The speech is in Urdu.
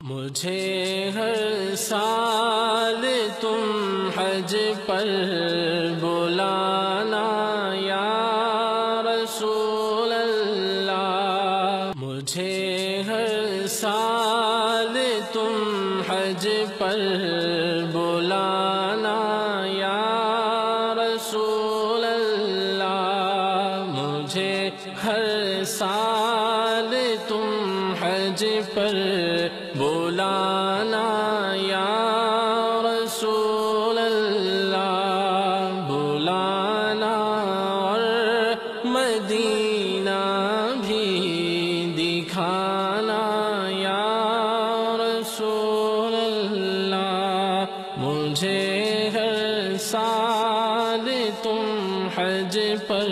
مجھے ہر سال تم حج پر بلانا یا رسول اللہ، مجھے ہر سال تم حج پر بلانا یا رسول اللہ، مجھے ہر سال تم حج پر بلانا یا رسول اللہ، بلانا اور مدینہ بھی دکھانا یا رسول اللہ، مجھے ہر سال تم حج پر